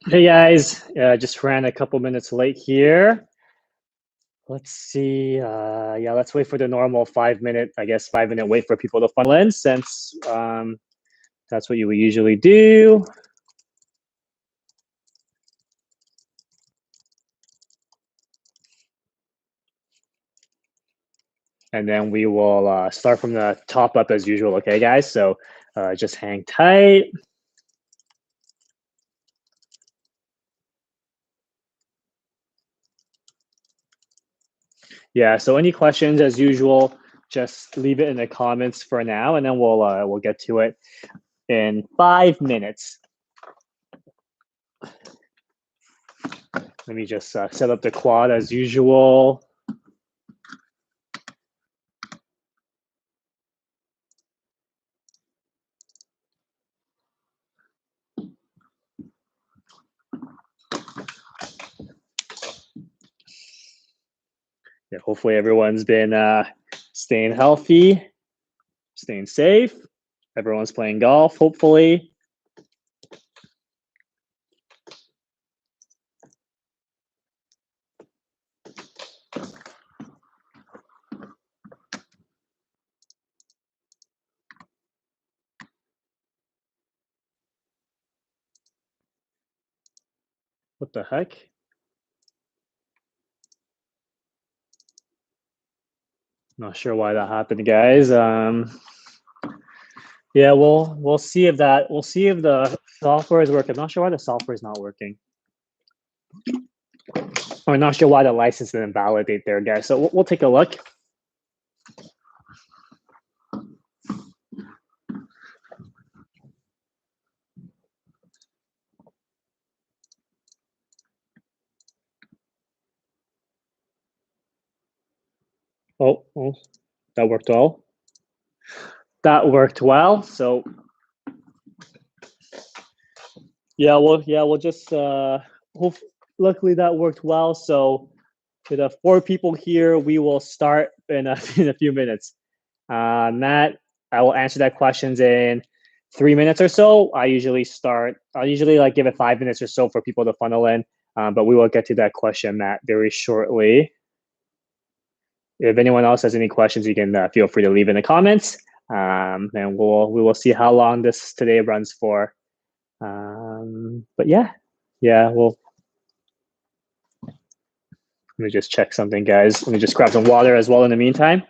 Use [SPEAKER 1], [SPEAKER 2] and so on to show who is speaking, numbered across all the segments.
[SPEAKER 1] Hey guys, just ran a couple minutes late here. Let's see. Yeah, let's wait for the normal 5 minute, I guess 5 minute wait for people to funnel in since that's what you would usually do. And then we will start from the top up as usual, okay guys? So just hang tight. Yeah, so any questions as usual, just leave it in the comments for now and then we'll get to it in 5 minutes. Let me just set up the quad as usual. Yeah, hopefully everyone's been staying healthy, staying safe. Everyone's playing golf, hopefully. What the heck? Not sure why that happened, guys. Yeah, we'll see if the software is working. I'm not sure why the software is not working. I'm not sure why the license didn't validate there, guys. So we'll take a look. Oh, that worked well. That worked well. So we'll just hope. Luckily, that worked well. So to the 4 people here, we will start in a, in a few minutes. Matt, I will answer that questions in 3 minutes or so. I'll usually like give it 5 minutes or so for people to funnel in, but we will get to that question, Matt, very shortly. If anyone else has any questions, you can feel free to leave in the comments, and we will see how long this today runs for. But yeah, we'll. Let me just check something, guys. Let me just grab some water as well in the meantime.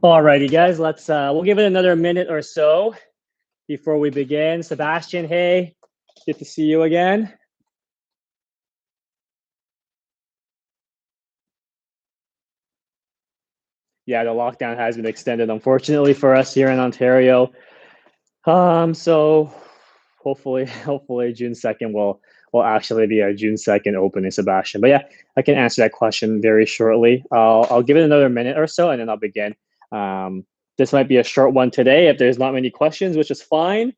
[SPEAKER 1] Alrighty, guys, we'll give it another minute or so before we begin. Sebastian, hey, good to see you again. Yeah, the lockdown has been extended, unfortunately, for us here in Ontario. So hopefully June 2nd will actually be a June 2nd opening, Sebastian. But yeah, I can answer that question very shortly. I'll give it another minute or so, and then I'll begin. This might be a short one today if there's not many questions, which is fine.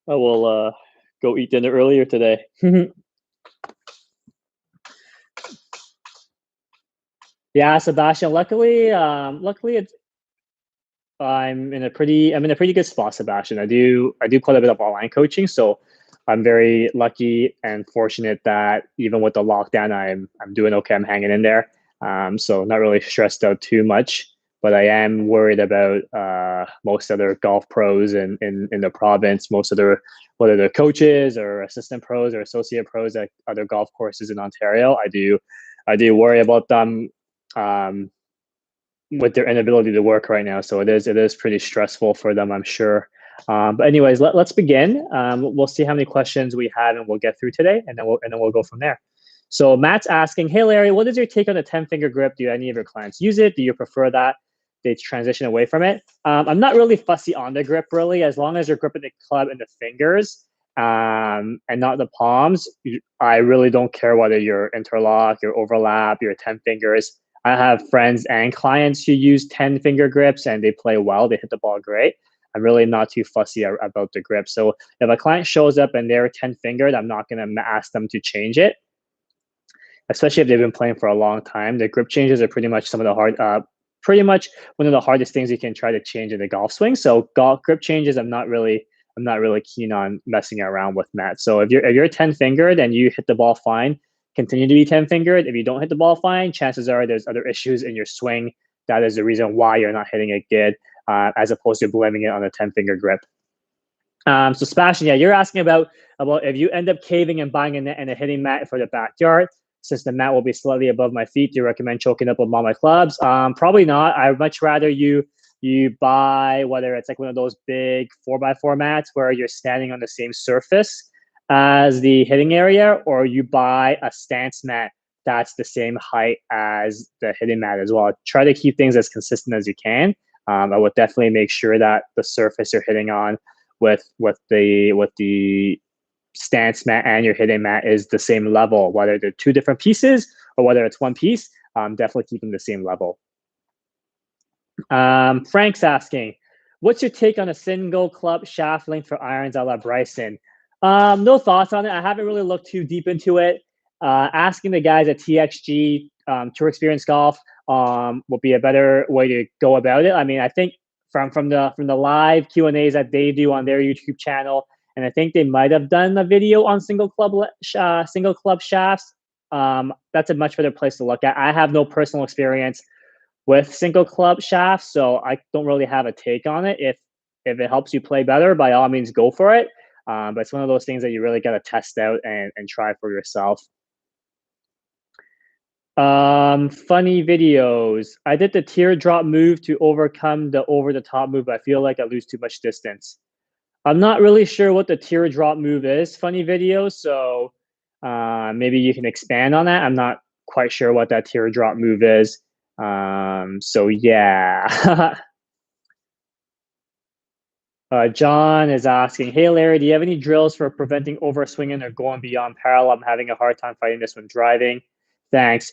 [SPEAKER 1] I will go eat dinner earlier today. Yeah, Sebastian. Luckily, I'm in a pretty good spot, Sebastian. I do quite a bit of online coaching, so I'm very lucky and fortunate that even with the lockdown, I'm doing okay. I'm hanging in there. So not really stressed out too much, but I am worried about most other golf pros in the province, most of their, whether they're coaches or assistant pros or associate pros at other golf courses in Ontario. I do worry about them. With their inability to work right now. So it is pretty stressful for them, I'm sure. But anyways, let's begin. We'll see how many questions we have and we'll get through today, and then we'll go from there. So Matt's asking, hey Larry, what is your take on the 10-finger grip? Do any of your clients use it? Do you prefer that they transition away from it? I'm not really fussy on the grip, really, as long as you're gripping the club in the fingers and not the palms. I really don't care whether you're interlock, you're overlap, you're 10 fingers. I have friends and clients who use 10-finger grips and they play well. They hit the ball great. I'm really not too fussy about the grip. So if a client shows up and they're 10-fingered, I'm not going to ask them to change it, especially if they've been playing for a long time. The grip changes are pretty much pretty much one of the hardest things you can try to change in the golf swing. So golf grip changes, I'm not really keen on messing around with, Matt. So if you're 10-fingered and you hit the ball fine, continue to be 10-fingered. If you don't hit the ball fine, chances are there's other issues in your swing. That is the reason why you're not hitting it good, as opposed to blaming it on a 10-finger grip. So Sebastian, yeah, you're asking about if you end up caving and buying a net and a hitting mat for the backyard, since the mat will be slightly above my feet, do you recommend choking up with all my clubs? Probably not. I'd much rather you buy, whether it's like one of those big 4x4 mats where you're standing on the same surface as the hitting area, or you buy a stance mat that's the same height as the hitting mat as well. Try to keep things as consistent as you can. I would definitely make sure that the surface you're hitting on with the stance mat and your hitting mat is the same level, whether they're two different pieces or whether it's one piece. Definitely keep them the same level. Frank's asking, what's your take on a single club shaft length for irons a la Bryson? No thoughts on it. I haven't really looked too deep into it. Asking the guys at TXG, Tour Experience Golf, would be a better way to go about it. I mean, I think from the live Q&As that they do on their YouTube channel, and I think they might have done a video on single club shafts. That's a much better place to look at. I have no personal experience with single club shafts, so I don't really have a take on it. If it helps you play better, by all means, go for it. But it's one of those things that you really got to test out and try for yourself. Funny videos. I did the teardrop move to overcome the over the top move, but I feel like I lose too much distance. I'm not really sure what the teardrop move is, funny videos, so maybe you can expand on that. I'm not quite sure what that teardrop move is. So yeah. John is asking, hey Larry, do you have any drills for preventing overswinging or going beyond parallel? I'm having a hard time fighting this when driving. Thanks.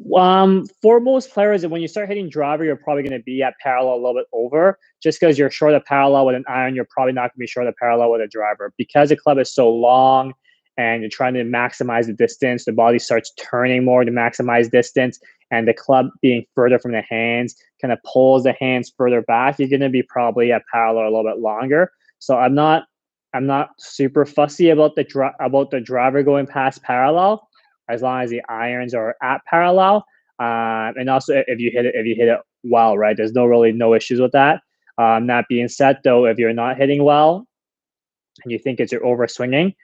[SPEAKER 1] For most players, when you start hitting driver, you're probably going to be at parallel a little bit over. Just because you're short of parallel with an iron, you're probably not going to be short of parallel with a driver. Because the club is so long and you're trying to maximize the distance, the body starts turning more to maximize distance, and the club being further from the hands kind of pulls the hands further back. You're going to be probably at parallel a little bit longer. So I'm not super fussy about the driver going past parallel, as long as the irons are at parallel. And also if you hit it well, right? There's no issues with that. That being said, though, if you're not hitting well and you think it's your overswinging,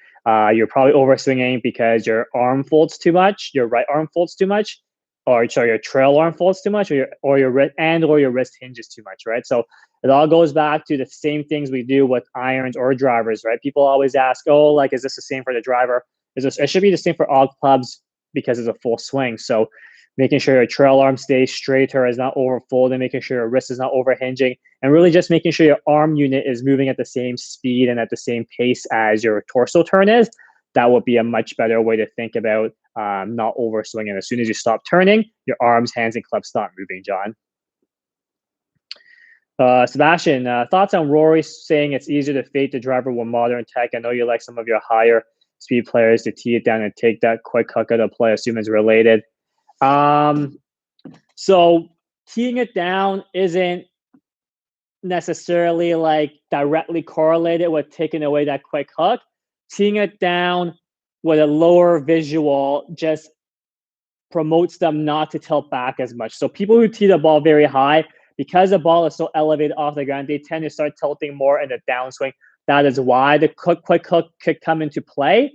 [SPEAKER 1] you're probably overswinging because your arm folds too much, your right arm folds too much, or sorry, your trail arm folds too much, or your wrist hinges too much, right? So it all goes back to the same things we do with irons or drivers, right? People always ask, oh, like, is this the same for the driver? It should be the same for all clubs because it's a full swing. So making sure your trail arm stays straighter, is not overfolding, making sure your wrist is not overhinging, and really just making sure your arm unit is moving at the same speed and at the same pace as your torso turn is. That would be a much better way to think about not overswinging. As soon as you stop turning, your arms, hands, and clubs stop moving, John. Sebastian, thoughts on Rory saying it's easier to fade the driver with modern tech? I know you like some of your higher speed players to tee it down and take that quick hook out of play. I assume it's related. So teeing it down isn't necessarily like directly correlated with taking away that quick hook. Teeing it down with a lower visual just promotes them not to tilt back as much. So people who tee the ball very high, because the ball is so elevated off the ground, they tend to start tilting more in the downswing. That is why the quick hook could come into play.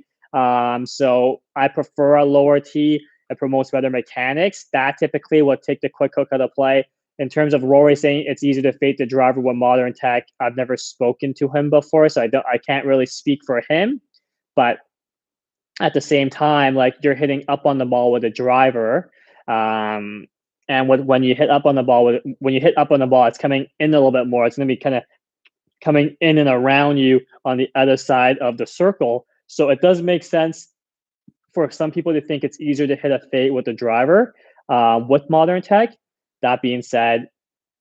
[SPEAKER 1] So I prefer a lower tee. It promotes better mechanics. That typically will take the quick hook out of play. In terms of Rory saying it's easy to fade the driver with modern tech, I've never spoken to him before, so I can't really speak for him. But at the same time, like you're hitting up on the ball with a driver, and when you hit up on the ball it's coming in a little bit more. It's going to be kind of coming in and around you on the other side of the circle. So it does make sense for some people to think it's easier to hit a fade with the driver with modern tech. That being said,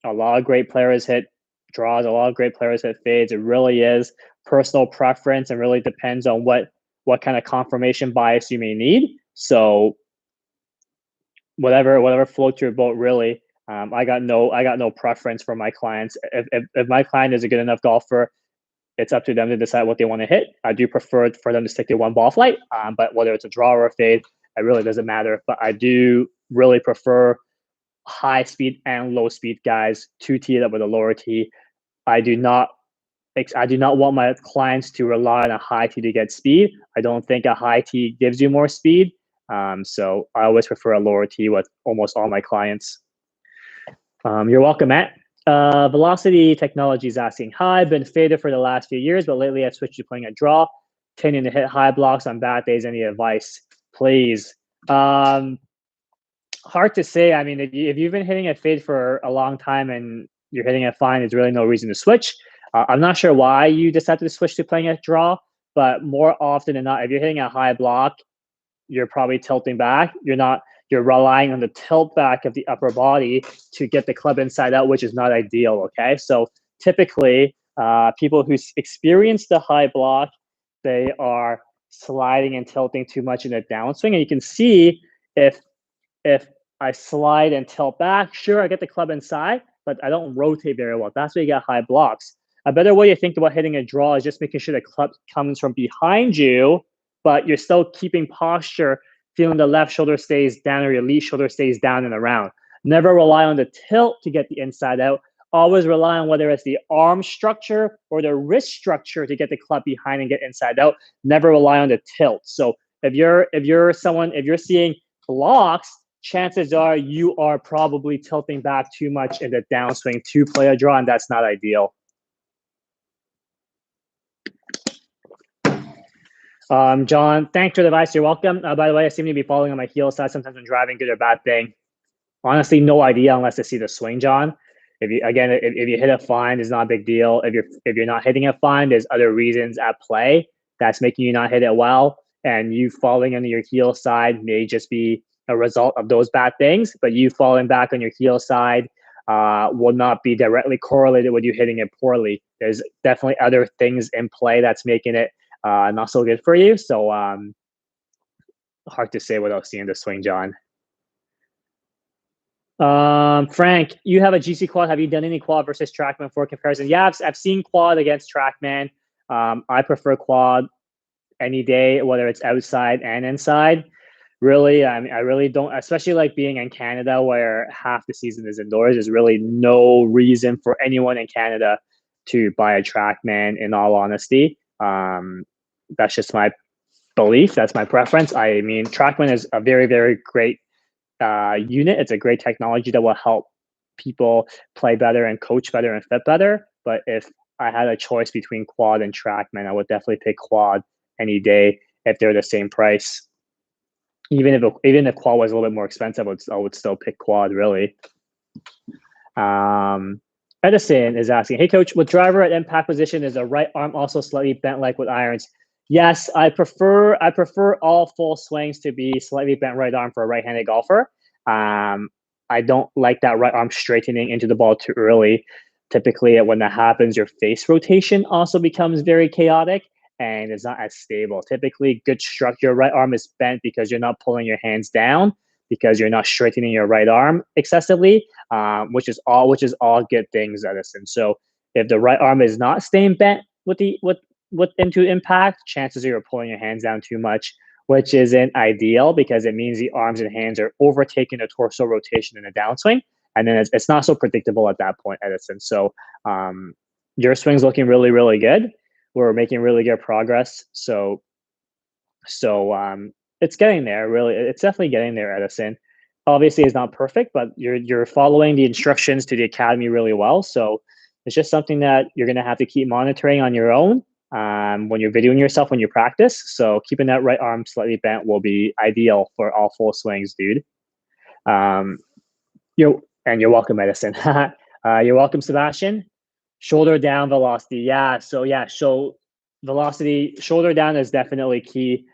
[SPEAKER 1] a lot of great players hit draws, a lot of great players hit fades. It really is personal preference and really depends on what kind of confirmation bias you may need. So whatever floats your boat, really. I got no preference for my clients. If my client is a good enough golfer, it's up to them to decide what they want to hit. I do prefer for them to stick to one ball flight, but whether it's a draw or a fade, it really doesn't matter. But I do really prefer high speed and low speed guys to tee it up with a lower tee. I do not want my clients to rely on a high tee to get speed. I don't think a high tee gives you more speed. So I always prefer a lower tee with almost all my clients. You're welcome, Matt. Velocity Technology is asking, hi, been faded for the last few years, but lately I've switched to playing a draw, tending to hit high blocks on bad days. Any advice, please? Hard to say. I mean, if you've been hitting a fade for a long time and you're hitting it fine, there's really no reason to switch. I'm not sure why you decided to switch to playing a draw, but more often than not, if you're hitting a high block, you're probably tilting back. You're relying on the tilt back of the upper body to get the club inside out, which is not ideal, okay? So typically, people who experience the high block, they are sliding and tilting too much in the downswing. And you can see if I slide and tilt back, sure, I get the club inside, but I don't rotate very well. That's where you get high blocks. A better way to think about hitting a draw is just making sure the club comes from behind you, but you're still keeping posture, feeling the left shoulder stays down or your lead shoulder stays down and around. Never rely on the tilt to get the inside out. Always rely on whether it's the arm structure or the wrist structure to get the club behind and get inside out. Never rely on the tilt. So if you're seeing blocks, chances are you are probably tilting back too much in the downswing to play a draw, and that's not ideal. John, thanks for the advice. You're welcome. By the way, I seem to be falling on my heels side sometimes when driving, good or bad thing. Honestly, no idea unless I see the swing, John. If you hit it fine, it's not a big deal. If you're not hitting it fine, there's other reasons at play that's making you not hit it well. And you falling on your heel side may just be a result of those bad things. But you falling back on your heel side will not be directly correlated with you hitting it poorly. There's definitely other things in play that's making it not so good for you. So hard to say without seeing the swing, John. Frank, you have a GC quad. Have you done any quad versus TrackMan for comparison? Yeah, I've seen quad against TrackMan. I prefer quad any day, whether it's outside and inside. Really, I really don't, especially like being in Canada where half the season is indoors. There's really no reason for anyone in Canada to buy a TrackMan, in all honesty. That's just my belief. That's my preference. I mean, TrackMan is a very, very great unit. It's a great technology that will help people play better and coach better and fit better. But if I had a choice between quad and TrackMan, I would definitely pick quad any day if they're the same price. Even if quad was a little bit more expensive, I would still pick quad, really. Edison is asking, hey coach, with driver at impact position, is the right arm also slightly bent like with irons? Yes, I prefer all full swings to be slightly bent right arm for a right-handed golfer. I don't like that right arm straightening into the ball too early. Typically, when that happens, your face rotation also becomes very chaotic and it's not as stable. Typically, good structure, right arm is bent because you're not pulling your hands down, because you're not straightening your right arm excessively, which is all good things, Edison. So If the right arm is not staying bent with into impact, chances are you're pulling your hands down too much, which isn't ideal because it means the arms and hands are overtaking the torso rotation in a downswing, and then it's not so predictable at that point, Edison. So your swing's looking really, really good. We're making really good progress. So it's getting there. Really, it's definitely getting there, Edison. Obviously, it's not perfect, but you're following the instructions to the academy really well. So it's just something that you're going to have to keep monitoring on your own when you're videoing yourself when you practice. So keeping that right arm slightly bent will be ideal for all full swings, dude. You're welcome, Edison. You're welcome, Sebastian. Shoulder down velocity. Yeah. So velocity, shoulder down is definitely key.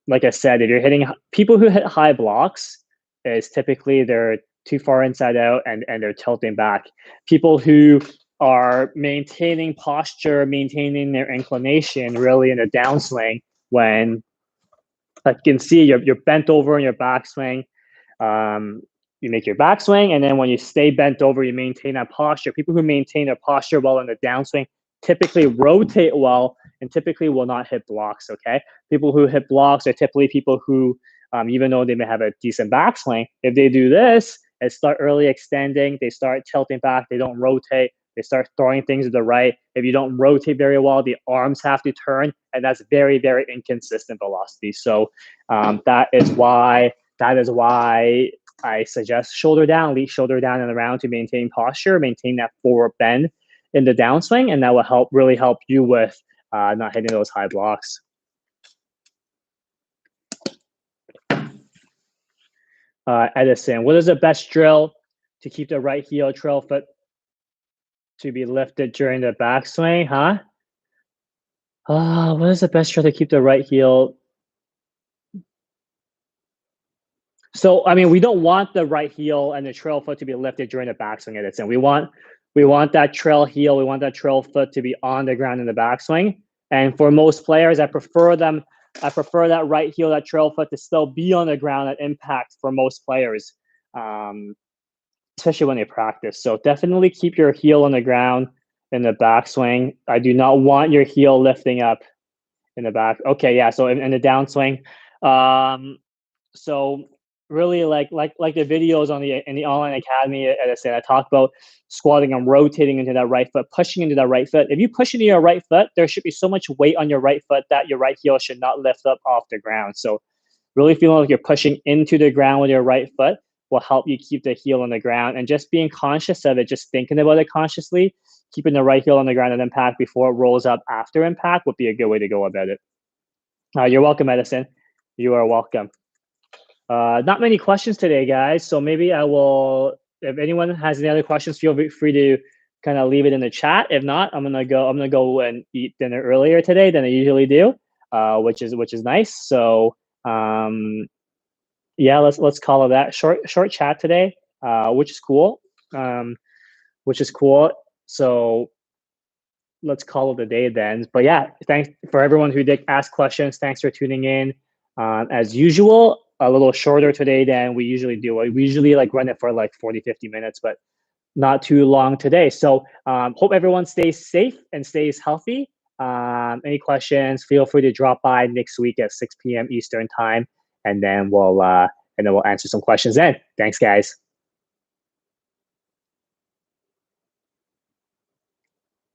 [SPEAKER 1] Like I said, if you're hitting people who hit high blocks, is typically they're too far inside out and they're tilting back. People who are maintaining posture, maintaining their inclination really in a downswing when, like you can see, you're bent over in your backswing. You make your backswing, and then when you stay bent over, you maintain that posture. People who maintain their posture well in the downswing typically rotate well and typically will not hit blocks, okay? People who hit blocks are typically people who, even though they may have a decent backswing, if they do this and start early extending, they start tilting back, they don't rotate, they start throwing things to the right. If you don't rotate very well, the arms have to turn, and that's very, very inconsistent velocity. So that is why I suggest shoulder down, lead shoulder down in the round to maintain posture, maintain that forward bend in the downswing, and that will really help you with not hitting those high blocks. Edison, what is the best drill to keep the right heel trail foot to be lifted during the backswing? Huh? What is the best drill to keep the right heel? So, I mean, we don't want the right heel and the trail foot to be lifted during the backswing, Edison. We want that trail heel, we want that trail foot to be on the ground in the backswing. And for most players, I prefer that right heel, that trail foot to still be on the ground at impact for most players, especially when they practice. So definitely keep your heel on the ground in the backswing. I do not want your heel lifting up in the back. Okay, yeah. So in the downswing, so really like the videos in the online academy, as I said, I talk about squatting and rotating into that right foot, pushing into that right foot. If you push into your right foot, there should be so much weight on your right foot that your right heel should not lift up off the ground. So really feeling like you're pushing into the ground with your right foot will help you keep the heel on the ground, and just being conscious of it, just thinking about it consciously, keeping the right heel on the ground at impact before it rolls up after impact would be a good way to go about it. You're welcome, Edison. You are welcome. Not many questions today, guys. So maybe I will, if anyone has any other questions, feel free to kind of leave it in the chat. If not, I'm gonna go and eat dinner earlier today than I usually do, which is nice. So yeah, let's call it that. Short chat today, which is cool. So let's call it a day then. But yeah, thanks for everyone who did ask questions. Thanks for tuning in. As usual, a little shorter today than we usually do. We usually like run it for like 40-50 minutes, but not too long today. So hope everyone stays safe and stays healthy. Any questions, feel free to drop by next week at 6 p.m. Eastern time, and then we'll answer some questions then. Thanks, guys.